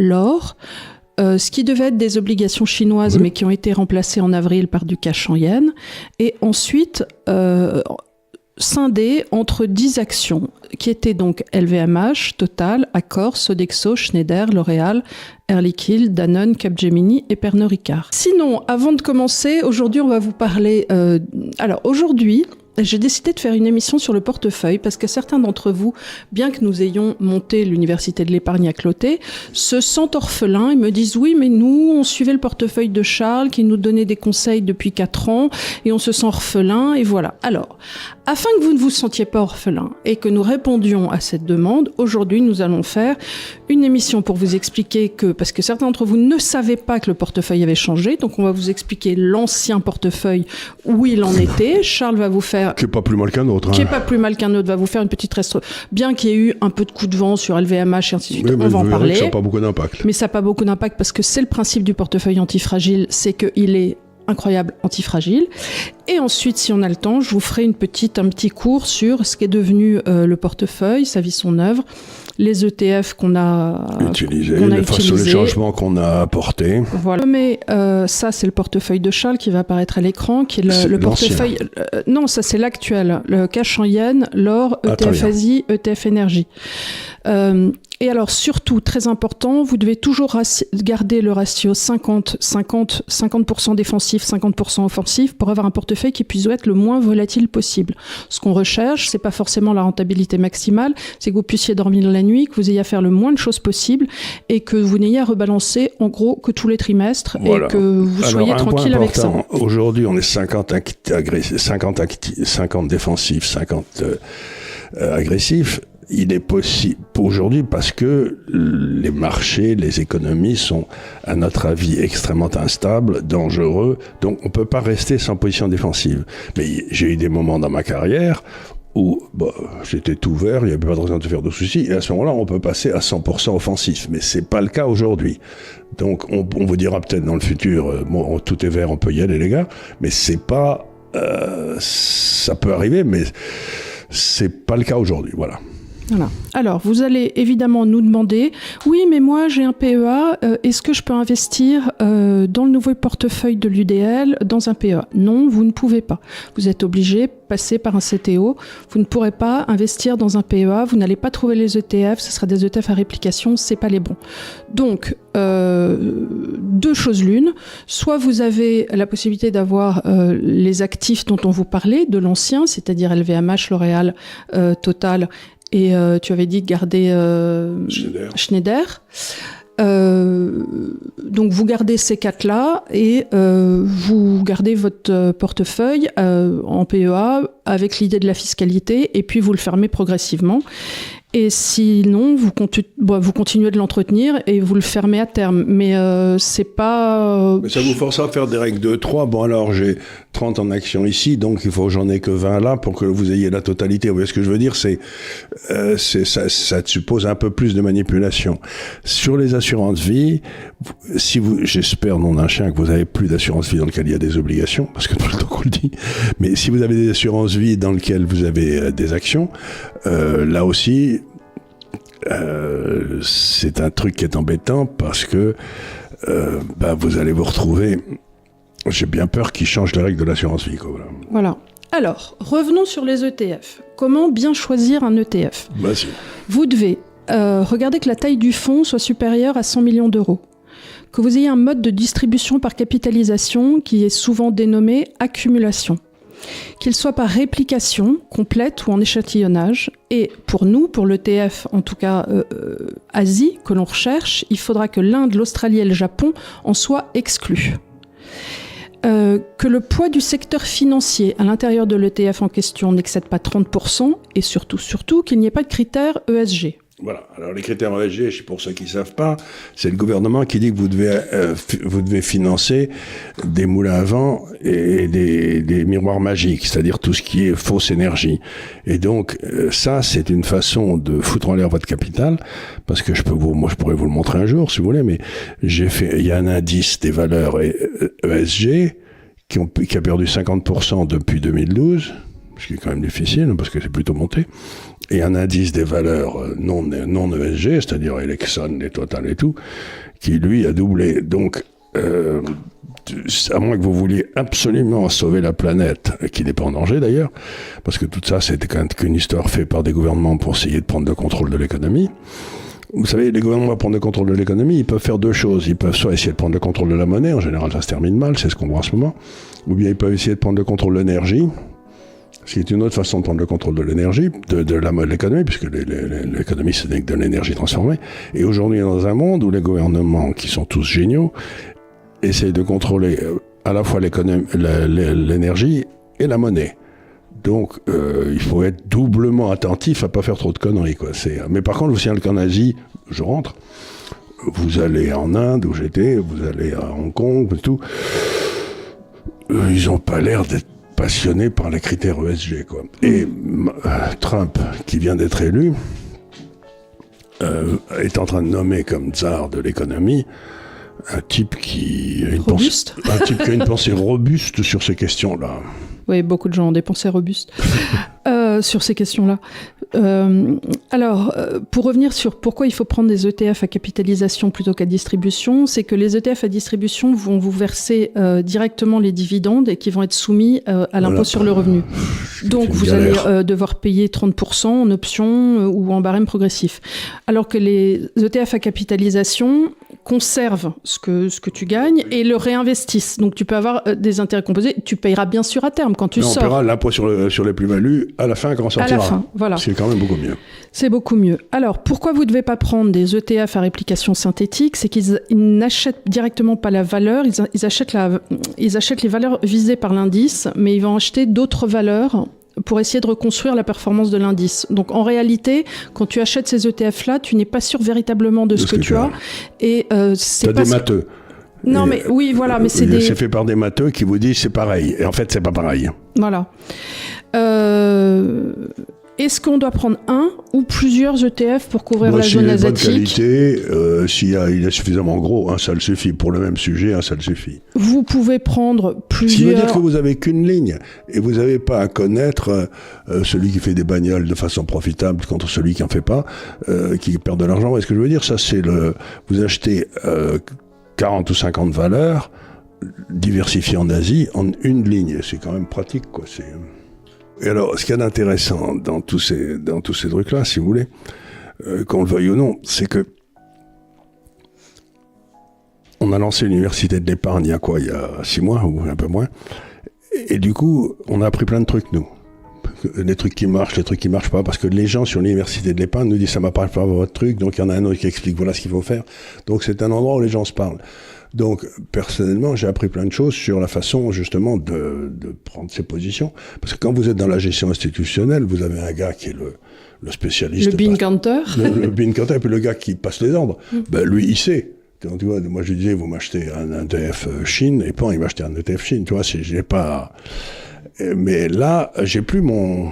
l'or, ce qui devait être des obligations chinoises, mais qui ont été remplacées en avril par du cash en yens, et ensuite scindées entre 10 actions, qui étaient donc LVMH, Total, Accor, Sodexo, Schneider, L'Oréal, Air Liquide, Danone, Capgemini et Pernod Ricard. Sinon, avant de commencer, aujourd'hui on va vous parler... Alors aujourd'hui, j'ai décidé de faire une émission sur le portefeuille parce que certains d'entre vous, bien que nous ayons monté l'Université de l'épargne à Clotet, se sentent orphelins et me disent « Oui, mais nous, on suivait le portefeuille de Charles qui nous donnait des conseils depuis 4 ans et on se sent orphelin et voilà. » Alors, afin que vous ne vous sentiez pas orphelin et que nous répondions à cette demande, aujourd'hui, nous allons faire une émission pour vous expliquer que, parce que certains d'entre vous ne savaient pas que le portefeuille avait changé, donc on va vous expliquer l'ancien portefeuille, où il en était. Charles va vous faire... Qui n'est pas plus mal qu'un autre. Qui n'est pas plus mal qu'un autre, va vous faire une petite bien qu'il y ait eu un peu de coup de vent sur LVMH et ainsi de suite, on va en parler. Ça n'a pas beaucoup d'impact. Mais ça n'a pas beaucoup d'impact parce que c'est le principe du portefeuille antifragile, c'est qu'il est incroyable antifragile. Et ensuite, si on a le temps, je vous ferai un petit cours sur ce qu'est devenu le portefeuille, sa vie, son œuvre, les ETF qu'on a utilisés, les changements qu'on a apportés. Voilà. Mais ça, c'est le portefeuille de Charles qui va apparaître à l'écran, qui est le portefeuille... non, ça, c'est l'actuel. Le cash en yens, l'or, ETF Asie, ETF énergie. Et alors, surtout, très important, vous devez toujours garder le ratio 50% défensif, 50% offensif pour avoir un portefeuille qui puisse être le moins volatile possible. Ce qu'on recherche, c'est pas forcément la rentabilité maximale, c'est que vous puissiez dormir la nuit, que vous ayez à faire le moins de choses possible et que vous n'ayez à rebalancer, en gros, que tous les trimestres et que vous soyez tranquille avec ça. Aujourd'hui, on est 50 défensifs, 50 agressifs. Il est possible aujourd'hui parce que les marchés, les économies sont, à notre avis, extrêmement instables, dangereux. Donc, on peut pas rester sans position défensive. Mais j'ai eu des moments dans ma carrière où j'étais tout vert, il n'y avait pas de raison de faire de soucis. Et à ce moment-là, on peut passer à 100% offensif. Mais c'est pas le cas aujourd'hui. Donc, on vous dira peut-être dans le futur, tout est vert, on peut y aller, les gars. Mais c'est pas, ça peut arriver, mais c'est pas le cas aujourd'hui. Voilà. Voilà. Alors, vous allez évidemment nous demander, oui, mais moi j'ai un PEA, est-ce que je peux investir dans le nouveau portefeuille de l'UDL dans un PEA? Non, vous ne pouvez pas. Vous êtes obligé de passer par un CTO. Vous ne pourrez pas investir dans un PEA, vous n'allez pas trouver les ETF, ce sera des ETF à réplication, c'est pas les bons. Donc, 2 choses l'une, soit vous avez la possibilité d'avoir les actifs dont on vous parlait, de l'ancien, c'est-à-dire LVMH, L'Oréal, Total, et tu avais dit de garder Schneider. Donc vous gardez ces 4-là et vous gardez votre portefeuille en PEA avec l'idée de la fiscalité et puis vous le fermez progressivement. Et sinon, vous continuez de l'entretenir et vous le fermez à terme. Mais c'est pas... Mais ça vous force à faire des règles de 3. Bon, alors, j'ai 30 en action ici, donc il faut que j'en ai que 20 là pour que vous ayez la totalité. Vous voyez ce que je veux dire? Ça suppose un peu plus de manipulation. Sur les assurances vie, j'espère, nom d'un chien, que vous avez plus d'assurance vie dans lequel il y a des obligations, parce que tout le temps qu'on le dit. Mais si vous avez des assurances vie dans lesquelles vous avez des actions, là aussi, c'est un truc qui est embêtant parce que vous allez vous retrouver. J'ai bien peur qu'ils changent les règles de l'assurance vie. Voilà. Alors, revenons sur les ETF. Comment bien choisir un ETF? Vas-y. Vous devez regarder que la taille du fonds soit supérieure à 100 millions d'euros. Que vous ayez un mode de distribution par capitalisation qui est souvent dénommé accumulation. Qu'il soit par réplication complète ou en échantillonnage. Et pour nous, pour l'ETF, en tout cas Asie, que l'on recherche, il faudra que l'Inde, l'Australie et le Japon en soient exclus. Que le poids du secteur financier à l'intérieur de l'ETF en question n'excède pas 30% et surtout qu'il n'y ait pas de critères ESG. Voilà. Alors les critères ESG, pour ceux qui ne savent pas, c'est le gouvernement qui dit que vous devez financer des moulins à vent et des miroirs magiques, c'est-à-dire tout ce qui est fausse énergie. Et donc ça, c'est une façon de foutre en l'air votre capital, parce que je pourrais vous le montrer un jour si vous voulez, mais il y a un indice des valeurs ESG qui a perdu 50% depuis 2012. ce qui est quand même difficile, parce que c'est plutôt monté, et un indice des valeurs non ESG, c'est-à-dire Exxon, les Total et tout, qui, lui, a doublé. Donc, à moins que vous vouliez absolument sauver la planète, qui n'est pas en danger d'ailleurs, parce que tout ça, c'était quand même qu'une histoire faite par des gouvernements pour essayer de prendre le contrôle de l'économie. Vous savez, les gouvernements, pour prendre le contrôle de l'économie, ils peuvent faire deux choses. Ils peuvent soit essayer de prendre le contrôle de la monnaie, en général ça se termine mal, c'est ce qu'on voit en ce moment, ou bien ils peuvent essayer de prendre le contrôle de l'énergie, ce qui est une autre façon de prendre le contrôle de l'énergie, de l'économie, puisque l'économie ce n'est que de l'énergie transformée. Et aujourd'hui, dans un monde où les gouvernements, qui sont tous géniaux, essayent de contrôler à la fois l'énergie et la monnaie. Donc, il faut être doublement attentif à pas faire trop de conneries, quoi. Mais par contre, je vous signale qu'en Asie, je rentre, vous allez en Inde, où j'étais, vous allez à Hong Kong, tout, ils n'ont pas l'air d'être passionnés par les critères ESG, quoi. Et Trump, qui vient d'être élu, est en train de nommer comme tsar de l'économie un type qui a une pensée robuste sur ces questions-là. Oui, beaucoup de gens ont des pensées robustes sur ces questions-là. Alors, pour revenir sur pourquoi il faut prendre des ETF à capitalisation plutôt qu'à distribution, c'est que les ETF à distribution vont vous verser directement les dividendes et qui vont être soumis à l'impôt sur le revenu. Donc, vous allez devoir payer 30% en option ou en barème progressif. Alors que les ETF à capitalisation conservent ce que tu gagnes et le réinvestissent. Donc, tu peux avoir des intérêts composés. Tu payeras bien sûr à terme quand tu sors. On paiera l'impôt sur les plus-values à la fin quand on sortira. À la fin, voilà. C'est quand même beaucoup mieux. C'est beaucoup mieux. Alors, pourquoi vous ne devez pas prendre des ETF à réplication synthétique ? C'est qu'ils n'achètent directement pas la valeur, ils achètent les valeurs visées par l'indice, mais ils vont acheter d'autres valeurs pour essayer de reconstruire la performance de l'indice. Donc, en réalité, quand tu achètes ces ETF-là, tu n'es pas sûr véritablement de ce que tu as. Et c'est pas des matheux. Non, mais oui, voilà, mais c'est C'est fait par des matheux qui vous disent c'est pareil. Et en fait, c'est pas pareil. Voilà. Est-ce qu'on doit prendre un ou plusieurs ETF pour couvrir la zone asiatique ? S'il est de bonne qualité, il est suffisamment gros, un seul suffit. Pour le même sujet, un seul suffit. Vous pouvez prendre plusieurs... Ce qui veut dire que vous n'avez qu'une ligne. Et vous n'avez pas à connaître celui qui fait des bagnoles de façon profitable contre celui qui n'en fait pas, qui perd de l'argent. Et ce que je veux dire, ça c'est vous achetez 40 ou 50 valeurs diversifiées en Asie en une ligne. C'est quand même pratique, quoi. Et alors, ce qu'il y a d'intéressant dans tous ces trucs-là, si vous voulez, qu'on le veuille ou non, c'est que on a lancé l'université de l'épargne il y a 6 mois ou un peu moins, et du coup, on a appris plein de trucs, nous. Les trucs qui marchent, les trucs qui marchent pas, parce que les gens sur l'université de l'épargne nous disent ça m'apparaît pas votre truc, donc il y en a un autre qui explique voilà ce qu'il faut faire. Donc c'est un endroit où les gens se parlent. Donc personnellement, j'ai appris plein de choses sur la façon justement de prendre ses positions, parce que quand vous êtes dans la gestion institutionnelle, vous avez un gars qui est le spécialiste. Le bean counter. Le bean counter, et puis le gars qui passe les ordres. Ben lui, il sait. Donc, tu vois, moi je lui disais, vous m'achetez un ETF Chine, et puis il m'achetait un ETF Chine. Tu vois, j'ai pas. Mais là, j'ai plus mon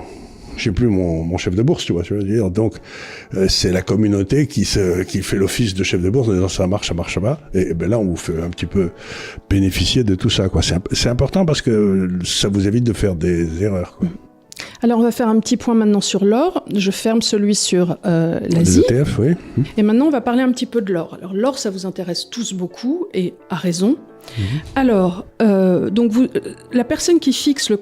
chef de bourse, tu vois, je veux dire. Donc, c'est la communauté qui fait l'office de chef de bourse en disant ça marche pas. Et ben là, on vous fait un petit peu bénéficier de tout ça, quoi. C'est important parce que ça vous évite de faire des erreurs, quoi. Alors, on va faire un petit point maintenant sur l'or. Je ferme celui sur l'Asie. Les ETF, oui. Et maintenant, on va parler un petit peu de l'or. Alors, l'or, ça vous intéresse tous beaucoup, et à raison. Alors, donc la personne qui fixe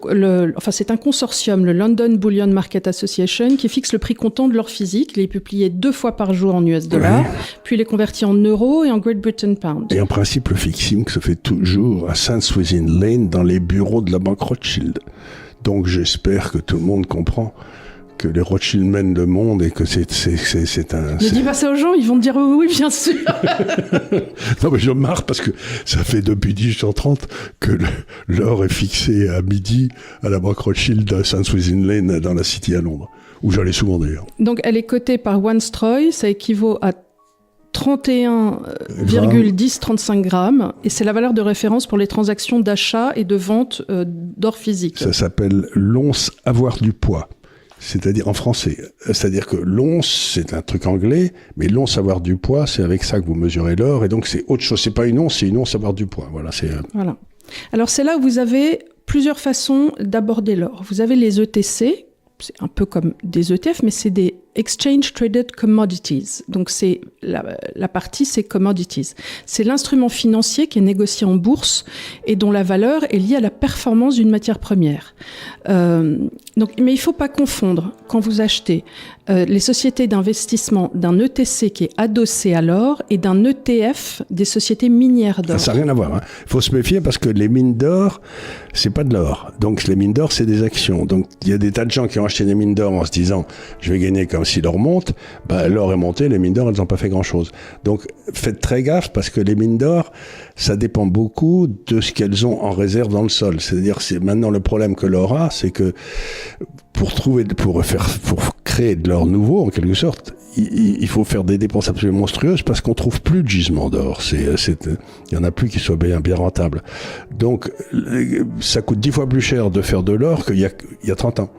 enfin c'est un consortium, le London Bullion Market Association, qui fixe le prix comptant de l'or physique. Il est publié 2 fois par jour en US dollars, puis il est converti en euros et en Great Britain pound. Et en principe, le fixing se fait toujours à St. Swithin Lane, dans les bureaux de la banque Rothschild. Donc j'espère que tout le monde comprend que les Rothschild mènent le monde et que c'est un... Ne dis pas ça aux gens, ils vont te dire oui, bien sûr. Non, mais je marre parce que ça fait depuis 18h30 que l'or est fixé à midi à la banque Rothschild à St. Swithin Lane dans la City à Londres, où j'allais souvent d'ailleurs. Donc elle est cotée par One Stroy, ça équivaut à 31,1035 grammes, et c'est la valeur de référence pour les transactions d'achat et de vente d'or physique. Ça s'appelle l'once avoir du poids. C'est-à-dire en français. C'est-à-dire que l'once, c'est un truc anglais, mais l'once avoir du poids, c'est avec ça que vous mesurez l'or, et donc c'est autre chose. C'est pas une once, c'est une once avoir du poids. Voilà. Voilà. Alors c'est là où vous avez plusieurs façons d'aborder l'or. Vous avez les ETC, c'est un peu comme des ETF, mais c'est des Exchange Traded Commodities. Donc c'est la partie, c'est commodities. C'est l'instrument financier qui est négocié en bourse et dont la valeur est liée à la performance d'une matière première. Mais il ne faut pas confondre, quand vous achetez les sociétés d'investissement d'un ETC qui est adossé à l'or et d'un ETF des sociétés minières d'or. Ça n'a rien à voir. Il faut se méfier parce que les mines d'or, c'est pas de l'or. Donc les mines d'or, c'est des actions. Donc il y a des tas de gens qui ont acheté des mines d'or en se disant « je vais gagner comme si l'or monte ». L'or est monté, les mines d'or, elles n'ont pas fait grand-chose. Donc faites très gaffe parce que les mines d'or, ça dépend beaucoup de ce qu'elles ont en réserve dans le sol. C'est-à-dire, c'est maintenant le problème que l'or a, c'est que pour créer de l'or nouveau, en quelque sorte, il faut faire des dépenses absolument monstrueuses parce qu'on trouve plus de gisement d'or. Il y en a plus qui soient bien rentables. Donc, ça coûte 10 fois plus cher de faire de l'or qu'il y a 30 ans.